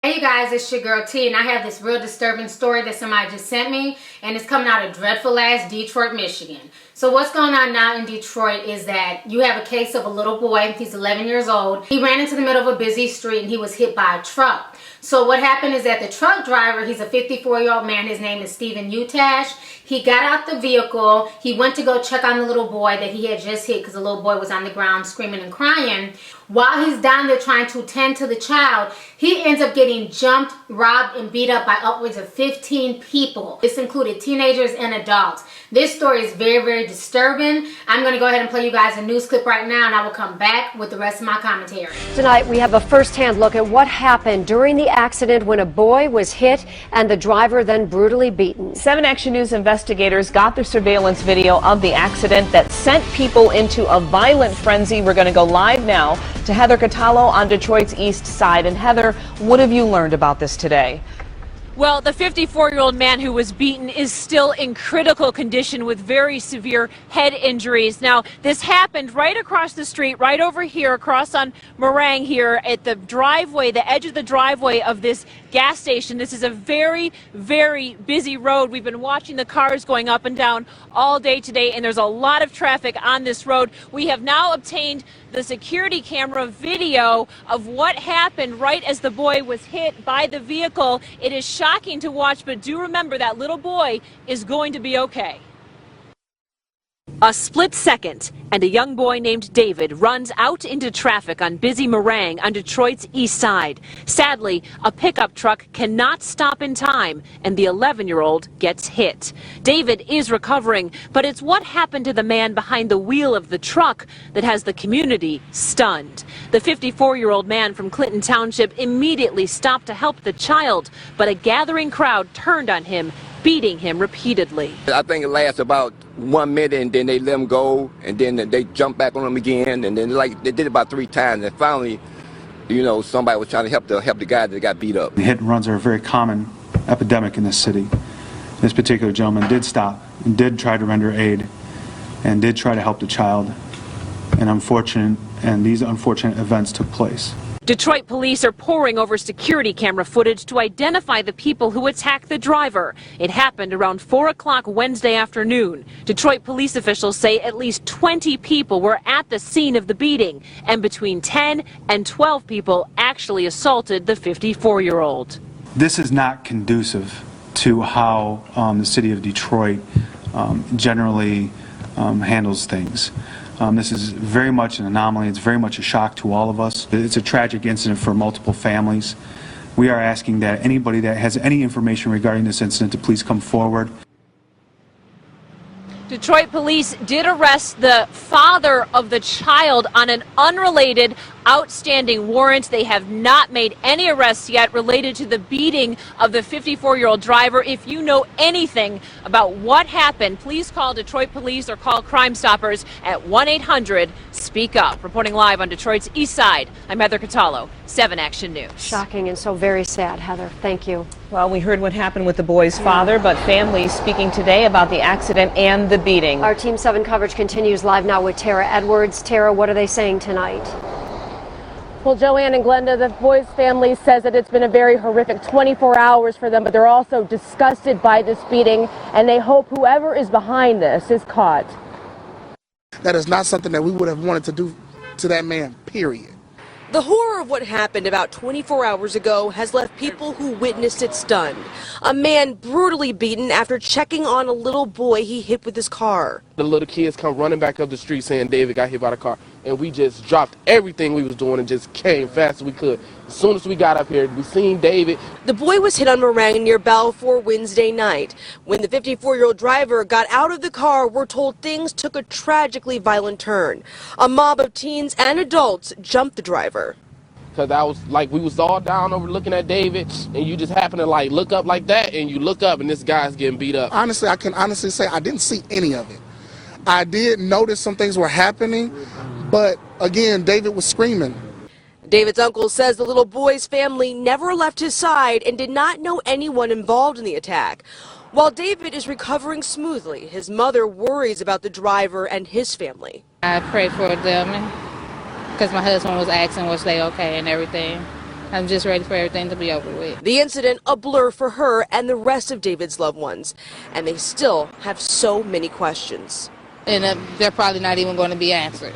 Hey you guys, it's your girl T, and I have this real disturbing story that somebody just sent me, and it's coming out of dreadful ass Detroit, Michigan. So what's going on now in Detroit is that you have a case of a little boy. He's 11 years old. He ran into the middle of a busy street and he was hit by a truck. So what happened is that the truck driver, he's a 54-year-old man, his name is Steven Utash. He got out the vehicle, he went to go check on the little boy that he had just hit because the little boy was on the ground screaming and crying. While he's down there trying to tend to the child, he ends up getting jumped, robbed, and beat up by upwards of 15 people. This included teenagers and adults. This story is very, very disturbing. I'm going to go ahead and play you guys a news clip right now, and I will come back with the rest of my commentary. Tonight, we have a first-hand look at what happened during the accident when a boy was hit and the driver then brutally beaten. 7 Action News investigators got the surveillance video of the accident that sent people into a violent frenzy. We're going to go live now to Heather Catallo on Detroit's east side. And Heather, what have you learned about this today? Well, the 54-year-old man who was beaten is still in critical condition with very severe head injuries. Now, this happened right across the street, right over here, across on Morang here at the driveway, the edge of the driveway of this gas station. This is a very, very busy road. We've been watching the cars going up and down all day today, and there's a lot of traffic on this road. We have now obtained the security camera video of what happened right as the boy was hit by the vehicle. It is shocking to watch, but do remember that little boy is going to be okay. A split second, and a young boy named David runs out into traffic on busy Morang on Detroit's east side. Sadly, a pickup truck cannot stop in time, and the 11-year-old gets hit. David is recovering, but it's what happened to the man behind the wheel of the truck that has the community stunned. The 54-year-old man from Clinton Township immediately stopped to help the child, but a gathering crowd turned on him, beating him repeatedly. I think it lasts about 1 minute, and then they let him go, and then they jump back on him again, and then they did it about 3 times, and finally, somebody was trying to help the guy that got beat up. Hit and runs are a very common epidemic in this city. This particular gentleman did stop and did try to render aid and did try to help the child, and these unfortunate events took place. Detroit police are poring over security camera footage to identify the people who attacked the driver. It happened around 4 o'clock Wednesday afternoon. Detroit police officials say at least 20 people were at the scene of the beating, and between 10 and 12 people actually assaulted the 54-year-old. This is not conducive to how the city of Detroit generally handles things. This is very much an anomaly. It's very much a shock to all of us. It's a tragic incident for multiple families. We are asking that anybody that has any information regarding this incident to please come forward. Detroit police did arrest the father of the child on an unrelated outstanding warrant. They have not made any arrests yet related to the beating of the 54-year-old driver. If you know anything about what happened, please call Detroit police or call Crime Stoppers at 1-800-SPEAK-UP. Reporting live on Detroit's east side, I'm Heather Catallo, 7 Action News. Shocking and so very sad, Heather. Thank you. Well, we heard what happened with the boy's father, but families speaking today about the accident and the beating. Our Team 7 coverage continues live now with Tara Edwards. Tara, what are they saying tonight? Well, Joanne and Glenda, the boy's family says that it's been a very horrific 24 hours for them, but they're also disgusted by this beating, and they hope whoever is behind this is caught. That is not something that we would have wanted to do to that man, period. The horror of what happened about 24 hours ago has left people who witnessed it stunned. A man brutally beaten after checking on a little boy he hit with his car. The little kids come running back up the street saying David got hit by the car, and we just dropped everything we was doing and just came fast as we could. As soon as we got up here, we seen David. The boy was hit on Morang near Balfour Wednesday night. When the 54-year-old driver got out of the car, we're told things took a tragically violent turn. A mob of teens and adults jumped the driver. Because I was like, we was all down over looking at David, and you just happen to look up like that, and you look up and this guy's getting beat up. Honestly, I can honestly say I didn't see any of it. I did notice some things were happening, but again, David was screaming. David's uncle says the little boy's family never left his side and did not know anyone involved in the attack. While David is recovering smoothly, his mother worries about the driver and his family. I pray for them because my husband was asking was they okay and everything. I'm just ready for everything to be over with. The incident a blur for her and the rest of David's loved ones, and they still have so many questions. And they're probably not even going to be answered.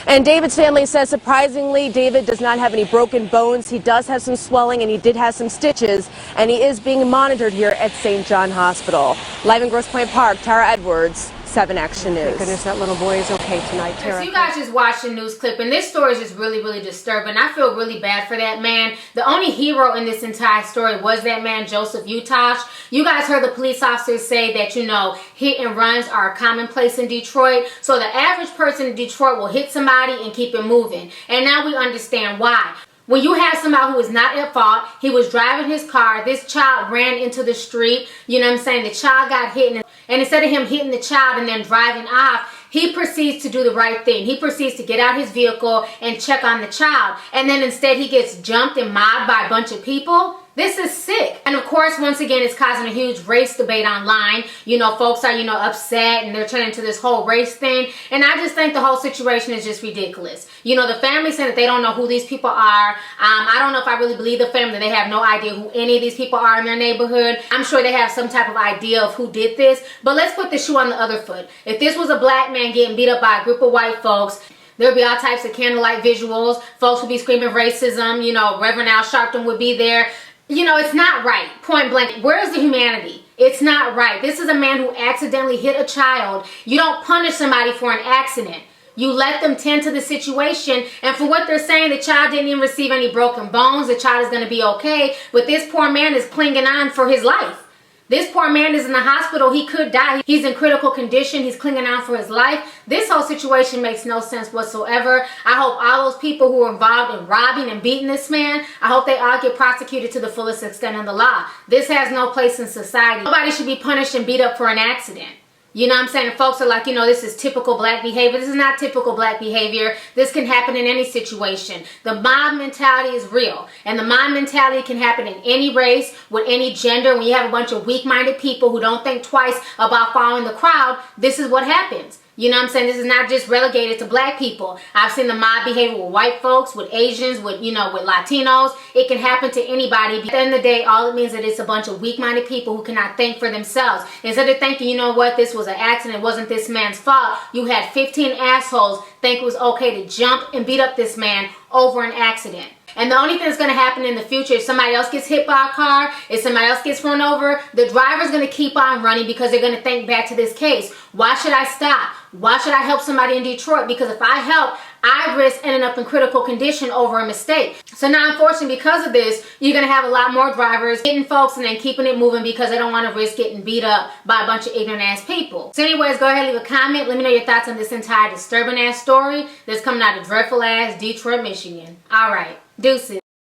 And David's family says, surprisingly, David does not have any broken bones. He does have some swelling, and he did have some stitches, and he is being monitored here at St. John Hospital. Live in Grosse Pointe Park, Tara Edwards, 7 Action News. Thank goodness that little boy is okay tonight, Tara. So you guys just watched the news clip, and this story is just really, really disturbing. I feel really bad for that man. The only hero in this entire story was that man, Joseph Utash. You guys heard the police officers say that, you know, hit and runs are commonplace in Detroit. So the average person in Detroit will hit somebody and keep it moving. And now we understand why. When you have somebody who was not at fault, he was driving his car, this child ran into the street, you know what I'm saying, the child got hit, and instead of him hitting the child and then driving off, he proceeds to do the right thing. He proceeds to get out his vehicle and check on the child. And then instead he gets jumped and mobbed by a bunch of people. This is sick. And of course, once again, it's causing a huge race debate online. You know, folks are, upset, and they're turning into this whole race thing. And I just think the whole situation is just ridiculous. You know, the family said that they don't know who these people are. I don't know if I really believe the family that they have no idea who any of these people are in their neighborhood. I'm sure they have some type of idea of who did this. But let's put the shoe on the other foot. If this was a black man getting beat up by a group of white folks, there would be all types of candlelight visuals. Folks would be screaming racism. You know, Reverend Al Sharpton would be there. You know, it's not right. Point blank. Where's the humanity? It's not right. This is a man who accidentally hit a child. You don't punish somebody for an accident. You let them tend to the situation. And for what they're saying, the child didn't even receive any broken bones. The child is going to be okay. But this poor man is clinging on for his life. This poor man is in the hospital. He could die. He's in critical condition. He's clinging on for his life. This whole situation makes no sense whatsoever. I hope all those people who were involved in robbing and beating this man, I hope they all get prosecuted to the fullest extent of the law. This has no place in society. Nobody should be punished and beat up for an accident. You know what I'm saying? And folks are like, this is typical black behavior. This is not typical black behavior. This can happen in any situation. The mob mentality is real. And the mob mentality can happen in any race, with any gender. When you have a bunch of weak-minded people who don't think twice about following the crowd, this is what happens. You know what I'm saying? This is not just relegated to black people. I've seen the mob behavior with white folks, with Asians, with Latinos. It can happen to anybody. At the end of the day, all it means is that it's a bunch of weak-minded people who cannot think for themselves. Instead of thinking, you know what, this was an accident, it wasn't this man's fault, you had 15 assholes think it was okay to jump and beat up this man over an accident. And the only thing that's going to happen in the future, if somebody else gets hit by a car, if somebody else gets run over, the driver's going to keep on running because they're going to think back to this case. Why should I stop? Why should I help somebody in Detroit? Because if I help, I risk ending up in critical condition over a mistake. So now, unfortunately, because of this, you're going to have a lot more drivers hitting folks and then keeping it moving because they don't want to risk getting beat up by a bunch of ignorant ass people. So anyways, go ahead and leave a comment. Let me know your thoughts on this entire disturbing ass story that's coming out of dreadful ass Detroit, Michigan. All right. Deuces.